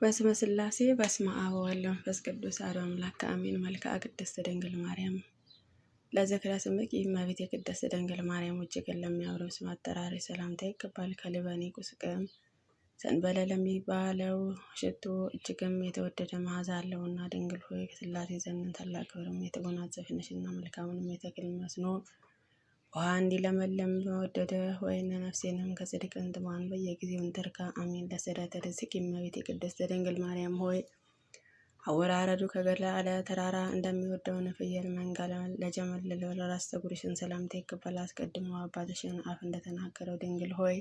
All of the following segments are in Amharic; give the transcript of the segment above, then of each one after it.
በስመ ሥላሴ በስመ አብ ወወልድ ወመንፈስ ቅዱስ አሐዱ አምላክ አሜን። መልክዓ ቅድስት ድንግል ማርያም ለዝክረ ስምኪ እመቤቴ ቅድስት ድንግል ማርያም እጅግ ለሚያምረው ስም አጠራርሽ ሰላምታ ይገባል። ከልበኔ ቁስቅም ሰንበለ ለሚባለው ሽቱ እጅግም የተወደደ መዓዛ አለውና ድንግል ሆይ ከሥላሴ ዘንድ ታላቅ ክብርም የተጎናጸፍሽ ነሽና መልካሙንም የተክል መስኖ ውሃ እንዲለመልም በወደደ ወይን ነፍሴንም ከጽድቅ እንትማን በየጊዜው እንትርካ አሜን። ለስደተ ርዝቅ እመቤቴ ቅድስት ድንግል ማርያም ሆይ አወራረዱ ከገለዓለ ተራራ እንደሚወደው ፍየል መንጋ ለጀመለለው ለራስ ፀጉርሽን ሰላምታ ይገባል። አስቀድሞ አባትሽን አፍ እንደተናገረው ድንግል ሆይ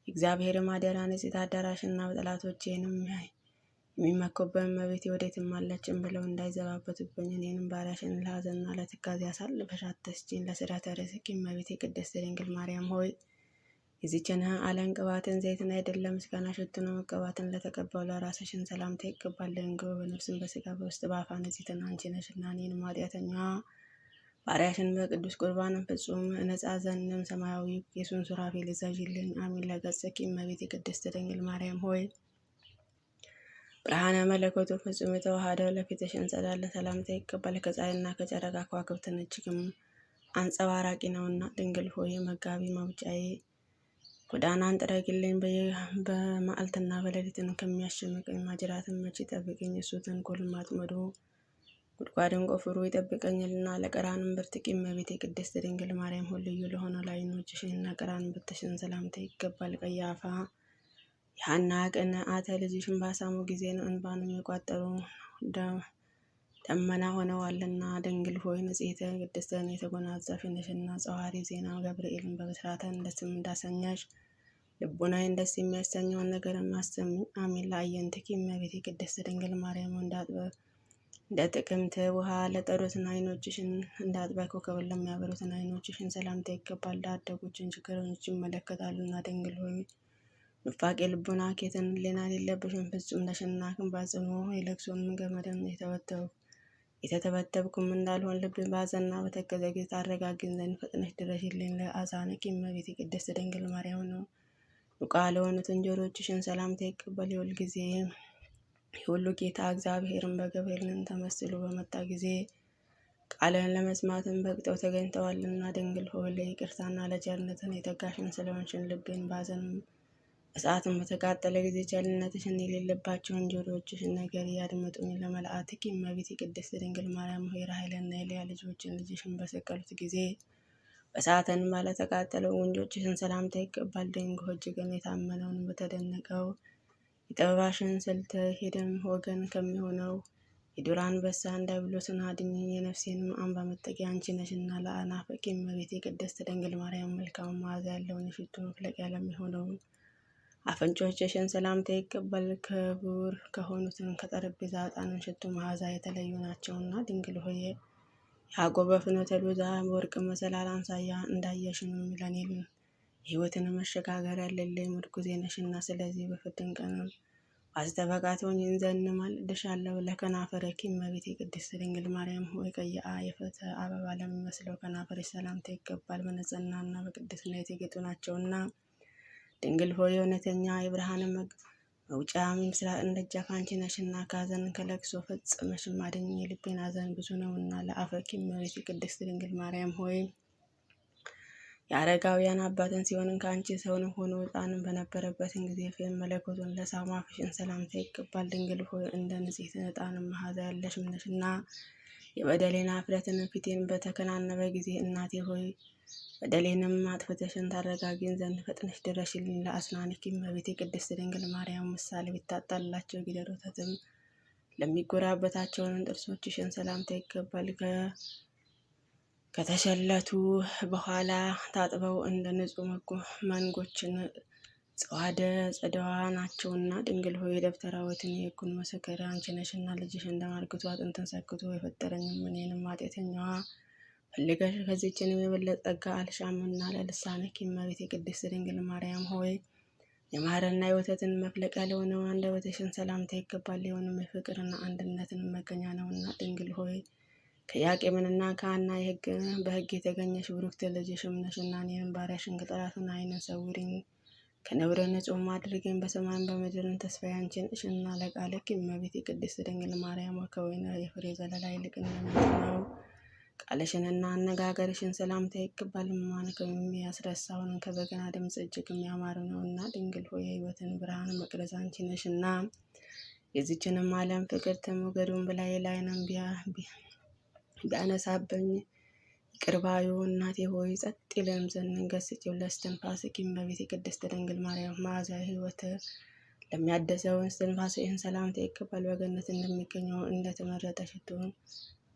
እግዚአብሔር ማደሪያ ንጽሕት አዳራሽና በጠላቶቼንም የሚመኩበት እመቤቴ ወዴትም አለችን ብለው እንዳይዘባበቱብኝ እኔንም ባሪያሽን ለሐዘንና ለትካዜ አሳልፈሽ አትስጪኝ። ለስደተ ርዝቅ እመቤቴ ቅድስት ድንግል ማርያም ሆይ የዚችን ዓለም ቅባትን ዘይትን አይደለም ምስጋና ሽቱ ነው መቀባትን ለተቀባው ለራስሽን ሰላምታ ይገባል። ድንግል በነፍስም በሥጋ በውስጥ በአፋ ንጽሕት አንቺ ነሽና እኔንም ኃጢአተኛዋ ባሪያሽን በቅዱስ ቁርባንም ፍጹም ነጻ ዘንድም ሰማያዊ ቄሱን ሱራፌል ይዘዥልኝ አሜን። ለገጽኪ እመቤቴ ቅድስት ድንግል ማርያም ሆይ ብርሃነ መለኮቱ ፍጹም የተዋሃደው ለፊትሽን ጸዳለ ሰላምታ ይገባል። ከፀሐይና ከጨረቃ ከዋክብትን እጅግም አንጸባራቂ ነውና ድንግል ሆይ መጋቢ መውጫዬ ጎዳናን ጥረግልኝ። በመዓልትና በሌሊትን ከሚያሸምቀኝ ማጅራትን መቼ ጠብቅኝ። እሱ ተንኮልም አጥምዶ ጉድጓድን ቆፍሮ ይጠብቀኛልና። ለቀራንም ብርትቂ እመቤቴ ቅድስት ድንግል ማርያም ሆይ ልዩ ለሆነ ለዓይኖችሽና ቀራንም ብርትሽን ሰላምታ ይገባል። ቀያፋ የሐና ቅንዓተ ልጅሽን ባሳሙ ጊዜ ነው እንባንም የቋጠሩ ደመና ሆነዋልና። ድንግል ሆይ ንጽሕተ ቅድስትን የተጎናጸፍሽ ነሽና ጸዋሪ ዜና ገብርኤልን በብስራተ ደስም እንዳሰኛሽ ልቡናዬን ደስ የሚያሰኘውን ነገር አሰሚኝ አሜን። ለአየንትኪ እመቤቴ ቅድስት ድንግል ማርያም እንደ ጥቅምት ውሃ ለጠሩትን ዓይኖችሽን እንዳጥቢያ ኮከብን ለሚያበሩትን ዓይኖችሽን ሰላምታ ይገባል። ላደጉችን ችግረኞች ይመለከታሉና ድንግል ሆይ ኑፋቄ ልቡና ኬትን ሌና የሌለብሽን ፍጹም ነሽና ክንባጽኖ የለቅሶን ገመድን የተተበተብኩም እንዳልሆን ልብ ባዘንና በተከዘ ጊዜ ታረጋግኝ ዘንድ ፈጥነሽ ድረሽልኝ። ለአዛንኪ እመቤቴ ቅድስት ድንግል ማርያም ነው ሉቃ ለሆኑትን ጆሮችሽን ሰላምታ ይቀበል። የሁል ጊዜ የሁሉ ጌታ እግዚአብሔርን በገብርኤልን ተመስሎ በመጣ ጊዜ ቃልን ለመስማትን በቅጠው ተገኝተዋልና ድንግል ሆይ ለይቅርታና ለቸርነትን የተጋሽን ስለሆንሽን ልቤን ባዘን እሳትን በተቃጠለ ጊዜ ቸልነትሽን የሌለባቸውን ጆሮዎችሽን ነገር ያድምጡኝ። ለመላእክት እመቤቴ ቅድስት ድንግል ማርያም ሆይ ራሔልና የልያ ልጅሽን በሰቀሉት ጊዜ በእሳትን ባለተቃጠለው ጉንጮችሽን ሰላምታ ይገባል። ድንግል እጅግን የታመነውን በተደነቀው የጥበብሽን ስልት ሄደን ወገን ከሚሆነው የዱር አንበሳ ዲያብሎስን አድኝኝ። የነፍሴንም አምባ መጠጊያ አንቺ ነሽና። ለአናፍቅ እመቤቴ ቅድስት ድንግል ማርያም መልካም መዓዛ ያለውን የሽቱ መፍለቂያ ለሚሆነው አፍንጮችሽን ሰላምታ ይገባል። ክቡር ከሆኑትን ከጠረጴዛ ዕጣንን ሽቱ መዓዛ የተለዩ ናቸውና ድንግል ሆይ ያዕቆብ በፍኖተ ሎዛ በወርቅ መሰላል አምሳያ እንዳየሽንም ለኔ ሕይወትን መሸጋገር ያለልኝ ምርኩዜ ነሽና። ስለዚህ በፍርድን ቀን አስተበቃ ትሆኚን ዘንድ ማልድሻለሁ። ለከናፈረኪ እመቤቴ ቅድስት ድንግል ማርያም ሆይ ቀይአ የፍትሕ አበባ ለሚመስለው ከናፈርሽ ሰላምታ ይገባል። በንጽሕናና በቅድስና የተጌጡ ናቸውና ድንግል ሆይ እውነተኛ የብርሃን መውጫ ምስራቅ ደጃፍ አንቺ ነሽና። ከሐዘን ከለቅሶ ፈጽመሽም አድኝ የልቤን ሐዘን ብዙ ነውና። ለአፈኪ እመቤቴ ቅድስት ድንግል ማርያም ሆይ የአረጋውያን አባትን ሲሆንን ከአንቺ ሰውን ሆኖ ሕፃንን በነበረበትን ጊዜ ፍም መለኮቱን ለሳሙ አፍሽን ሰላምታ ይገባል። ድንግል ሆይ እንደ ንጽሕት ዕጣንም መዓዛ ያለሽም ነሽና። የበደሌን ኀፍረትን ፊቴን በተከናነበ ጊዜ እናቴ ሆይ በደሌንም አጥፍተሽን ታረጋጊን ዘንድ ፈጥነሽ ድረሽልኝ። ለአስናንኪ እመቤቴ ቅድስት ድንግል ማርያም ምሳሌ ቢታጣላቸው ጊደር ወተትም ለሚጎራበታቸውን ጥርሶችሽን ሰላምታ ይገባል። ከተሸለቱ በኋላ ታጥበው እንደ ንጹሕ መንጎችን ጽዋደ ጸደዋ ናቸውና ድንግል ሆይ የደብተራዊትን የሕጉን ምስክር አንቺ ነሽና። ልጅሽ እንደማርግቶ አጥንትን ሰክቶ የፈጠረኝም እኔንም ኃጢአተኛዋ ፈልገሽ ከዚህችንም የበለጠ ጸጋ አልሻምና። ለልሳንኪ እመቤቴ ቅድስት ድንግል ማርያም ሆይ የማርና የወተትን መፍለቂያ ለሆነው አንደበትሽን ሰላምታ ይገባል። የሆነም የፍቅርና አንድነትን መገኛ ነውና ድንግል ሆይ ከኢያቄምና ከሐና በሕግ የተገኘሽ ብሩክት ልጅሽም ነሽና። እኔንም ባሪያሽን ከጠላትን ዓይን ሰውሪኝ ከነውር ንጹሕ አድርገኝ። በሰማይም በምድርን ተስፋዬ አንቺ ነሽና ለቃልኪ እመቤቴ ቅድስት ድንግል ማርያም ከወይን የፍሬ ዘለላ ይልቅ እንደምንድነው ቃልሽንና አነጋገርሽን ሰላምታ ይገባል። ማንከም የሚያስረሳውን ከበገና ድምፅ እጅግ የሚያማር ነውና ድንግል ሆይ የሕይወትን ብርሃን መቅረዝ አንቺ ነሽና የዚችንም ዓለም ፍቅር ሞገዱን በላዬ ላይ ነው ቢያነሳብኝ ይቅር ባዩ እናቴ ሆይ ጸጥ ይለም ዘንድ ገስጪው ለእስትንፋስኪ እመቤቴ ቅድስት ድንግል ማርያም መዓዛ ሕይወት ለሚያደሰውን እስትንፋስሽን ሰላምታ ይገባል። በገነት እንደሚገኘው እንደተመረጠ ሽቱ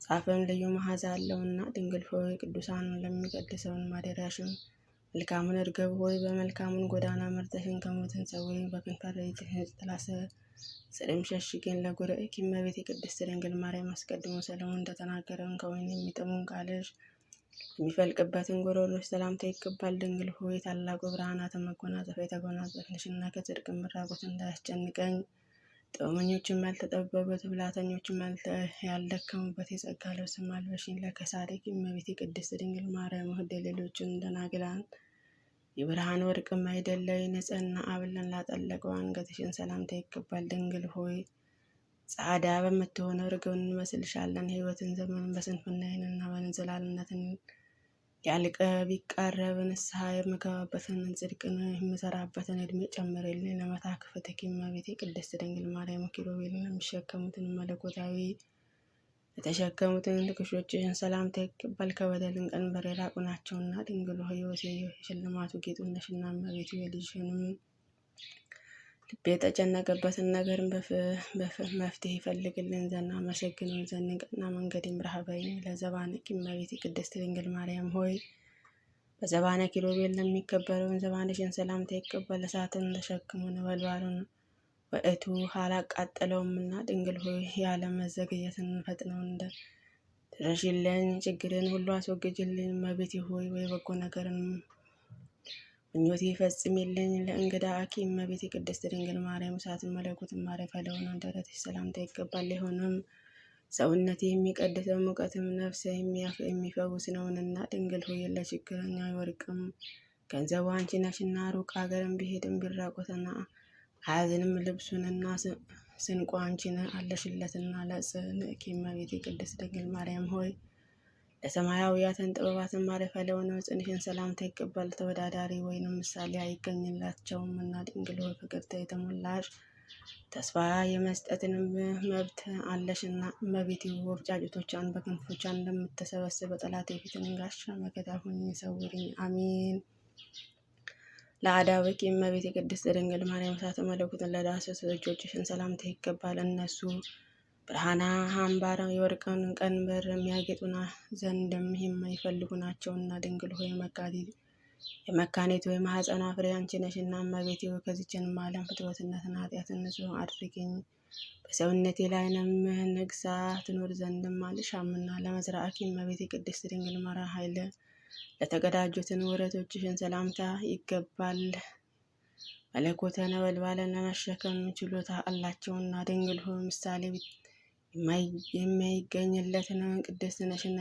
ጻፍም ልዩ መዓዛ አለውና ድንግል ሆይ ቅዱሳን ለሚቀድሰውን ማደሪያሽን መልካሙን እርግብ ሆይ በመልካሙን ጎዳና መርተሽን ከሞትን ሰውሪን በክንፈር ጥላ ስርም ሸሽጌን ለጉርኤኪ እመቤቴ ቅድስት ድንግል ማርያም አስቀድሞ ሰለሞን እንደተናገረውን ከወይን የሚጥሙን ቃልሽ የሚፈልቅበትን ጉሮሮሽ ሰላምታ ይገባል። ድንግል ሆይ ታላቁ ብርሃናትን መጎናጸፊያ የተጎናጸፍንሽና ከጽድቅ ምራቆት እንዳያስጨንቀኝ ጥበበኞችም ያልተጠበቡት ብልሃተኞችም ያልደከሙበት የጸጋ ልብስም አልበሽኝ። ለከሳሪኪ እመቤቴ ቅድስት ድንግል ማርያም ወደ ሌሎችን ደናግላን የብርሃን ወርቅም አይደለ ንጽሕና አብለን ላጠለቀው አንገትሽን ሰላምታ ይገባል። ድንግል ሆይ ጻዕዳ በምትሆነው ርግብ እንመስልሻለን። የሕይወትን ዘመን በስንፍናዬንና በንዝላልነትን ያልቀ ቢቃረብ ንስሐ የምገባበትን ጽድቅን የምሰራበትን እድሜ ጨምርልኝ። ለመታክፍትኪ እመቤቴ ቅድስት ድንግል ማርያም ኪሩቤልን የሚሸከሙትን መለኮታዊ የተሸከሙትን ትከሻዎችሽን ሰላምታ ይገባል። ከበደልን ቀንበር የራቁ ናቸውና ድንግል ሆይ የሽልማቱ ጌጡ ነሽና እመቤቴ የልጅሽንም ልቤ የተጨነቀበትን ነገርን መፍትሄ ይፈልግልን ዘንድ አመሰግነውን ዘንድ ቀና መንገድ ይምራህ በይኝ። ለዘባነኪ እመቤቴ ቅድስት ድንግል ማርያም ሆይ በዘባነ ኪሩቤል ለሚከበረውን ዘባንሽን ሰላምታ ይገባል። እሳትን ተሸክሞ ነበልባሉን በእቱ አላቃጠለውምና ድንግል ሆይ ያለ መዘግየትን ፈጥነው እንደ ድረሽልኝ። ችግርን ሁሉ አስወግጅልኝ እመቤቴ ሆይ ወይ በጎ ነገርን ምኞቴ ፈጽሚልኝ። ለእንግዳ አኪ እመቤቴ ቅድስት ድንግል ማርያም እሳትን መለኮትን ማረፊያ ለሆነው ደረትሽ ሰላምታ ይገባል። የሆነም ሰውነቴ የሚቀድሰው ሙቀትም ነፍስ የሚፈውስ ነውንና ድንግል ሆይ ለችግረኛ ወርቅም ገንዘቡ አንቺ ነሽና ሩቅ ሀገርን ቢሄድም ቢራቆትና አያዝንም ልብሱንና ስንቋ አንቺን አለሽለትና። ለጽንዕኪ እመቤቴ ቅድስት ድንግል ማርያም ሆይ ለሰማያዊያትን ጥበባትን ማረፊያ ለሆነው ጽንሽን ሰላምታ ይገባል። ተወዳዳሪ ወይንም ምሳሌ አይገኝላቸውም እና ድንግል ሆይ ፍቅርተ የተሞላሽ ተስፋ የመስጠትንም መብት አለሽና እመቤቴ ውብ ጫጩቶቿን በክንፎቿን እንደምትሰበስብ ጠላት የፊትን ጋሻ መከታ ሁኚ ሰውሪኝ። አሜን። ለአዳብኪ እመቤቴ ቅድስት ድንግል ማርያም እሳተ መለኮትን ለዳሰሱ እጆችሽን ሰላምታ ይገባል። እነሱ ብርሃና አምባር የወርቅን ቀንበር የሚያጌጡና ዘንድም የማይፈልጉ ናቸውና ድንግል ሆይ የመካኔት ወይ ማኅፀኗ ፍሬ አንቺ ነሽና እመቤቴ ሆይ ከዚችንም ዓለም ፍትወትነትን ኃጢአትን ንጹሕ አድርጊኝ። በሰውነቴ ላይንም ንግሳ ትኖር ዘንድም አልሻምና ለመዝራእኪ እመቤቴ ቅድስት ድንግል ማርያም ኃይል ለተቀዳጁትን ወረቶችሽን ሰላምታ ይገባል። መለኮተ ነበልባልን ለመሸከም ችሎታ አላቸውና ድንግል ሆይ ምሳሌ የማይገኝለትን ቅድስት ነሽና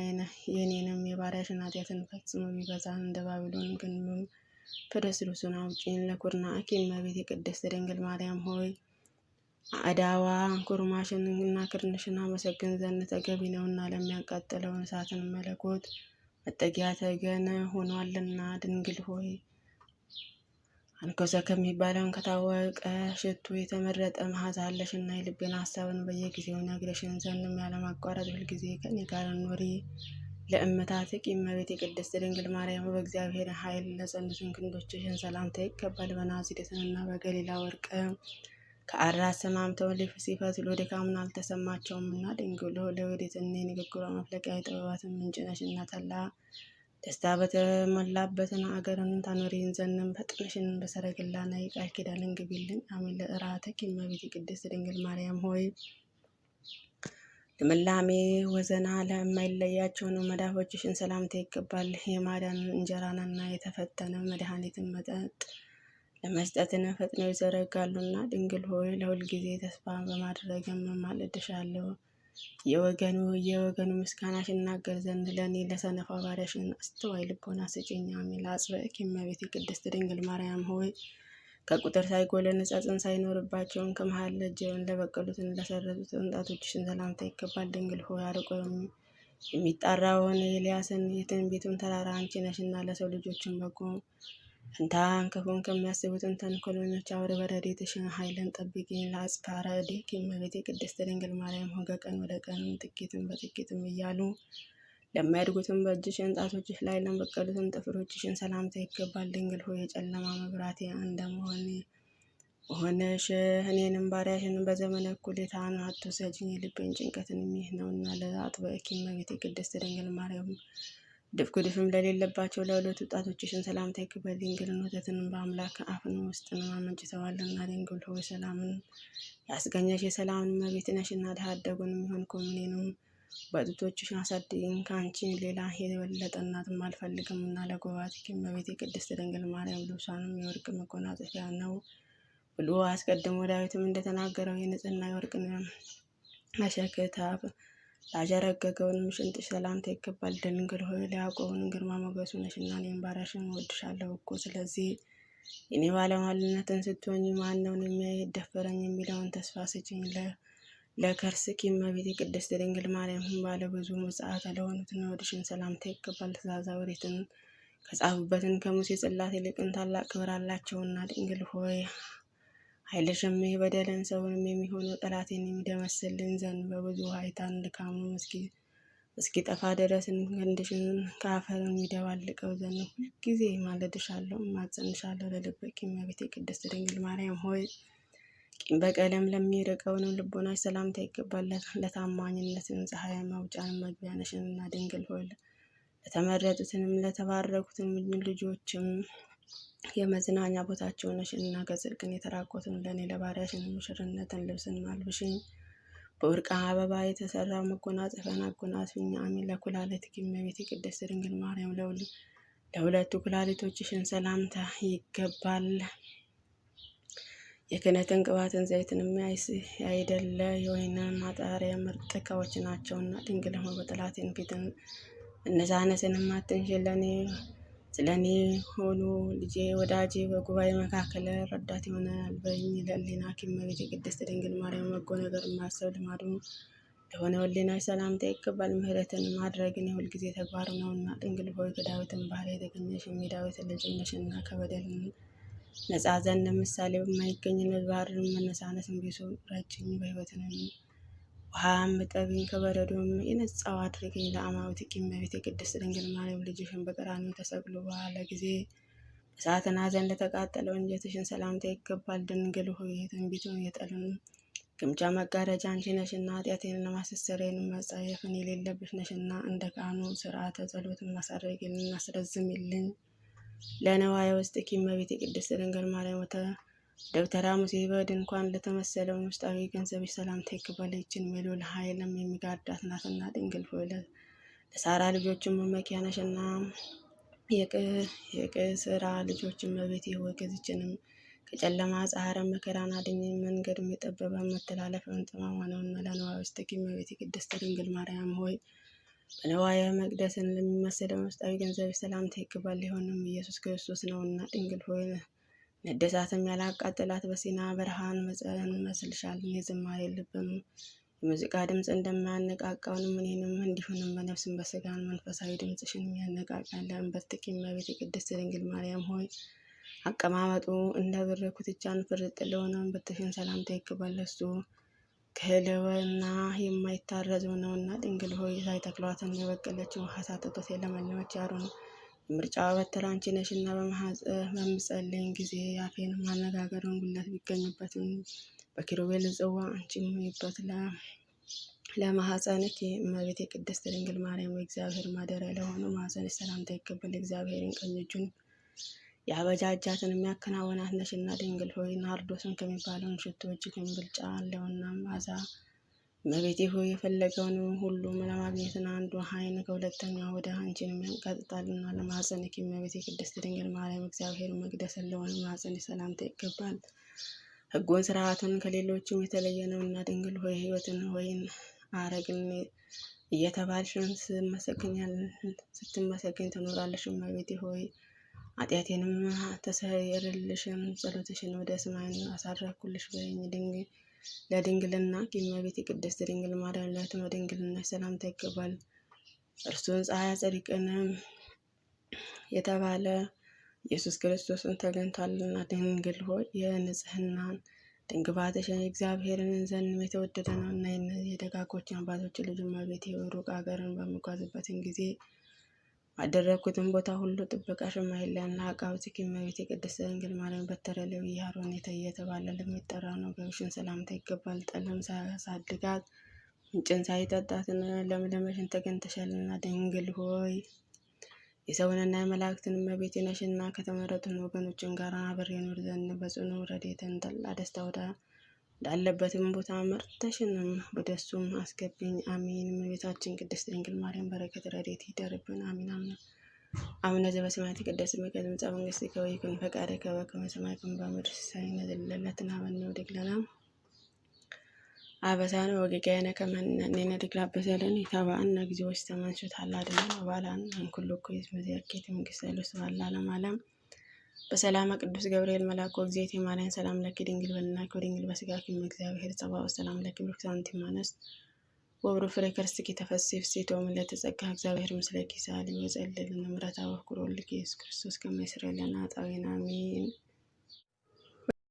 የኔንም የባሪያሽን ኃጢአትን ፈጽሞ ቢበዛን እንደ ባቢሎን ግንብም ፍርስርሱን አውጪኝ። ለኩርናኪ እመቤቴ ቅድስት ድንግል ማርያም ሆይ አዳዋ ኩርማሽን እና ክርንሽን አመሰግን ዘንድ ተገቢ ነውና ለሚያቃጥለውን እሳትን መለኮት መጠጊያ ተገን ሆኗልና ድንግል ሆይ አንኮሰ ከሚባለውን ከታወቀ ሽቱ የተመረጠ መዓዛ አለሽና የልቤን ሀሳብን በየጊዜው ነግረሽን ዘንድም ያለማቋረጥ ሁልጊዜ ከኔ ጋር ኑሪ። ለእመታትኪ እመቤቴ ቅድስት ድንግል ማርያም በእግዚአብሔር ኃይል ለጸኑትን ክንዶችሽን ሰላምታ ይገባል። በናዝሬትንና በገሊላ ወርቅ ከአራት ሰማምተው ሲፈትሉ ድካምን አልተሰማቸውምና ድንግል ለወዴትኔ ንግግሯ መፍለቂያ የጥበባትን ምንጭ ነሽና ተላ ደስታ በተሞላበትን አገርን ታኖሪን ዘንድም ፈጥነሽን በሰረገላና የቃል ኪዳንን ግቢልኝ። አሜን። ለእራተኪ እመቤቴ ቅድስት ድንግል ማርያም ሆይ ልምላሜ ወዘና ለማይለያቸውን መዳፎችሽን ሰላምታ ይገባል። የማዳን እንጀራንና የተፈተነ መድኃኒትን መጠጥ ለመስጠትን ፈጥነው ይዘረጋሉና ድንግል ሆይ ለሁልጊዜ ተስፋ በማድረግም እማልድሻለሁ። የወገኑ ምስጋናሽ እናገር ዘንድ ለእኔ ለሰነፏ ባሪያሽን አስተዋይ ልቦና ስጪኝ። አሜን። ለአጽብዕኪ እመቤቴ ቅድስት ድንግል ማርያም ሆይ ከቁጥር ሳይጎለን ጸጽን ሳይኖርባቸውን ከመሃል እጅን ለበቀሉትን ለሰረዙትን ጣቶችሽን ሰላምታ ይገባል። ድንግል ሆይ አርቆ የሚጣራውን ኤልያስን የትንቢቱን ተራራ አንቺ ነሽና ለሰው ልጆችን በጎ ፈንታን ክፉን ከሚያስቡትን ተንኮለኞች አውሬ በረድኤትሽን ኃይልን ጠብቂኝ። ለአጽፋረ እዴኪ እመቤቴ ቅድስት ድንግል ማርያም ሆይ ከቀን ወደ ቀን ጥቂትም በጥቂትም እያሉ ለሚያድጉትም በእጅሽን ጣቶችሽ ላይ ለበቀሉትን ጥፍሮችሽን ሰላምታ ይገባል። ድንግል ሆይ የጨለማ መብራቴ እንደመሆን ሆነሽ እኔንም ባሪያሽን በዘመነ እኩሌታን አትውሰጂኝ። የልቤን ጭንቀትን ይህ ነውና ለአጥብቂኝ እመቤቴ ቅድስት ድንግል ማርያም ድፍም ለሌለባቸው ለሁለቱ ጣቶችሽን ሰላምታ ይገባል። ድንግልን ወተትንም በአምላክ አፍን ውስጥን አመንጭተዋልና ድንግል ሆይ ሰላምን ያስገኘሽ የሰላምን እመቤት ነሽና ድሀ አደጉን የሚሆን ኮምኔንም በጡቶችሽ አሳድጊኝ። ከአንቺ ሌላ የበለጠ እናትም አልፈልግም እና ለጎባትኪ እመቤቴ ቅድስት ድንግል ማርያም ልብሷንም የወርቅ መጎናጸፊያ ነው ብሎ አስቀድሞ ዳዊትም እንደተናገረው የንጽህና የወርቅን መሸክታ ላጀረገገውንም ሽንጥሽ ሰላምታ ይገባል። ድንግል ሆይ ለያዕቆብን ግርማ ሞገሱ ነሽና እኔም ባሪያሽን እወድሻለሁ እኮ። ስለዚህ የኔ ባለሟልነትን ስትሆኝ ማነውን የሚያይ ደፈረኝ የሚለውን ተስፋ ስጭኝ። ለከርስኪ እመቤቴ ቅድስት ድንግል ማርያም ባለ ብዙ ምጽአት ለሆኑትን ወድሽን ሰላምታ ይገባል። ትእዛዘ ኦሪትን ከጻፉበትን ከሙሴ ጽላት ይልቅን ታላቅ ክብር አላቸውና ድንግል ሆይ ኃይልሽም በደልን ሰውንም የሚሆነው ጠላቴን የሚደመስልን ዘንድ በብዙ ኃይታን ድካሙን እስኪጠፋ ድረስን ክንድሽን ከአፈር የሚደባልቀው ዘንድ ሁልጊዜ ማለድሻለሁ እማጸንሻለሁ። ለልበኪ እመቤቴ ቅድስት ድንግል ማርያም ሆይ ቂም በቀለም ለሚርቀውንም ልቦናሽ ሰላምታ ይገባል። ለታማኝነትን ፀሐይ ማውጫን መግቢያ ነሽንና ድንግል ሆይ ለተመረጡትንም ለተባረኩትን ልጆችም የመዝናኛ ቦታቸው ነሽና ከጽድቅን የተራቆትን ለእኔ ለባሪያሽን ሙሽርነትን ልብስን ማልብሽኝ። በወርቅ አበባ የተሰራ መጎናጸፊያን አጎናጽፊኝ። አሜን። ለኩላሊትኪ እመቤቴ ቅድስት ድንግል ማርያም ለሁለቱ ኩላሊቶችሽን ሰላምታ ይገባል። የክህነትን ቅባትን ዘይትንም ያይደለ የወይን ማጣሪያ ምርጥ ዕቃዎች ናቸውና ድንግል ሆይ በጠላቴን ፊትን እነዛነስንም አትንሽን። ስለ እኔ ሆኑ ልጄ ወዳጄ በጉባኤ መካከል ረዳት ይሆናል በይኝ። ለሕሊናኪ እመቤቴ ቅድስት ድንግል ማርያም በጎ ነገር ማሰብ ልማዱ ለሆነ ሕሊናሽ ሰላምታ ይገባል። ምሕረትን ማድረግን የሁልጊዜ ተግባር ነውና ድንግል ሆይ ከዳዊትን ባህር የተገኘሽ የዳዊት ልጅ ነሽና ከበደል ነጻ ዘንድ ምሳሌ በማይገኝ ባህርን መነሳነስን ቢሱ ረጅኝ በሕይወትንም ውሃም እጠቢኝ ከበረዶም የነጻው አድርገኝ። ለአማውትኪ እመቤቴ ቅድስት ድንግል ማርያም ልጅሽን በቀራንዮ ተሰቅሎ በኋላ ጊዜ በእሳትና ዘንድ ለተቃጠለው እንጀትሽን ሰላምታ ይገባል። ድንግል ሆይ የትንቢቱን የጠልን ግምጃ መጋረጃ አንቺ ነሽና ኃጢአቴን ለማስተስረይን መጸየፍን የሌለብሽ ነሽና እንደ ካህኑ ስርዓተ ጸሎትን ማሳረግልን አስረዝምልኝ። ለነዋየ ውስጥኪ እመቤቴ ቅድስት ድንግል ማርያም ደብተራ ሙሴ በድንኳን ለተመሰለውን ውስጣዊ ገንዘብሽ ሰላምታ ይገባል። ይችን የልዑል ኃይልም የሚጋርዳት ናትና ድንግል ሆይ ለሳራ ልጆችም መመኪያ ነሽና የቅስራ ልጆችም እመቤቴ ሆይ ከዚችንም ከጨለማ ጸሐረ መከራን አድኝ። መንገድ የጠበበ መተላለፊያውን ጠማማ ነውና ለነዋየ ውስጥኪ እመቤቴ ቅድስት ድንግል ማርያም ሆይ በነዋየ መቅደስን ለሚመስለውን ውስጣዊ ገንዘብሽ ሰላምታ ይገባል። ሊሆንም ኢየሱስ ክርስቶስ ነውና ድንግል ሆይ ነደሳትም ያላቃጥላት በሲና በረሃን መጸን መስልሻል። የዝማሬ ልብም የሙዚቃ ድምፅ እንደማያነቃቃውንም እኔንም እንዲሁንም በነፍስም በስጋን መንፈሳዊ ድምፅሽን የሚያነቃቃል። ለእንበርትኪ እመቤቴ ቅድስት ድንግል ማርያም ሆይ አቀማመጡ እንደ ብር ኩትቻን ፍርጥ ለሆነውን በትሽን ሰላምታ ይገባል። እሱ ክህልውና የማይታረዘው ነውና ድንግል ሆይ ሳይተክሏትን የበቀለችው ሀሳተቶት የለመለመች ያሩን ምርጫ በትር አንቺ ነሽና በምጸልይን ጊዜ የአፌን ማነጋገርን ጉለት ቢገኝበትም በኪሩቤል ጽዋ አንቺ ሙይበት። ለማኅፀንኪ እመቤቴ ቅድስት ድንግል ማርያም እግዚአብሔር ማደሪያ ለሆኑ ማኅፀንሽ ሰላምታ ይገባል። እግዚአብሔርን ቀኝ እጁን የአበጃጃትን የሚያከናውናት ነሽና ድንግል ሆይ ናርዶስን ከሚባለውን ሽቶ እጅግን ብልጫ አለውና ማዛ እመቤቴ ሆይ የፈለገውን ሁሉ ለማግኘትን አንዱ ኃይን ከሁለተኛው ወደ አንቺን የሚያንቀጥጣልና ለማኅፀንኪ እመቤቴ ቅድስት ድንግል ማርያም እግዚአብሔር መቅደስን ለሆነ ማኅፀንሽ ሰላምታ ይገባል። ሕጉን ስርዓቱን ከሌሎችም የተለየ ነውና ድንግል ሆይ ሕይወትን ወይን አረግን እየተባልሽን ስትመሰገኝ ትኖራለሽ። እመቤቴ ሆይ ኃጢአቴንም ተሰየርልሽም ጸሎትሽን ወደ ሰማይ አሳረኩልሽ በይኝ። ለድንግልና እመቤቴ ቅድስት ድንግል ማርያም ለሕትመ ድንግልና ሰላምታ ይገባል። እርሱን ፀሐይ ጽድቅንም የተባለ ኢየሱስ ክርስቶስን ተገኝቷልና። ድንግል ሆይ የንጽህናን ድንግባትሽን የእግዚአብሔርን ዘንድ የተወደደ ነው እና የእነዚህ የደጋጎችን አባቶች ልጅ እመቤቴ ሩቅ ሀገርን በምጓዝበትን ጊዜ ባደረግኩትን ቦታ ሁሉ ጥበቃሽን ማይለያና አቃብጽኪ እመቤቴ ቅድስት ድንግል ማርያም በትረ ሌዊ አሮን እየተባለ ለሚጠራ ነው። ወገብሽን ሰላምታ ይገባል። ጠልም ሳያሳድጋት ምንጭን ሳይጠጣትን ለምለመሽን ተገኝተሻልና። ድንግል ሆይ የሰውንና የመላእክትን እመቤቴ ነሽና ከተመረጡን ወገኖችን ጋር አብሬ እኖር ዘንድ በጽኑ ረድኤትን ተድላ ደስታ ወዳለበትም ቦታ መርተሽንም ወደ እሱም አስገቢኝ። አሜን። እመቤታችን ቅድስት ድንግል ማርያም በረከት ረድኤት ይደርብን። አሜን። አቡነ ዘበሰማያት ይትቀደስ ስምከ ትምጻእ መንግሥትከ ወይኩን ፈቃድከ በከመ በሰማይ ከማሁ በምድር ሲሳየነ ዘለለዕለትነ ሀበነ ወኅድግ ለነ አበሳነ ወጌጋየነ ከመ ንሕነኒ ንኅድግ ለአበሳነ ኢታብአነ እግዚኦ ውስተ መንሱት አላድኅነነ ወባልሐነ እምኩሉ እኩይ እስመ ዘያኬት መንግሥተ ኃይሉ ስብሐት ለዓለመ ዓለም። በሰላመ ቅዱስ ገብርኤል መልአክ ወእግዝእትየ ማርያም ሰላም ለኪ ድንግል በድንግልናኪ ወድንግል በሥጋኪ እም እግዚአብሔር ጸባኦት ሰላም ለኪ ብሩክት አንቲ እምአንስት ወብሩክ ፍሬ ከርሥኪ ተፈሥሒ ፍሥሕት ወምልዕተ ጸጋ እግዚአብሔር ምስለኪ ሳሊ ወጸልል ምሕረታ ወፍቁር ወልድኪ ኢየሱስ ክርስቶስ ከመ ይስረይ ለነ ኃጣውኢነ አሜን።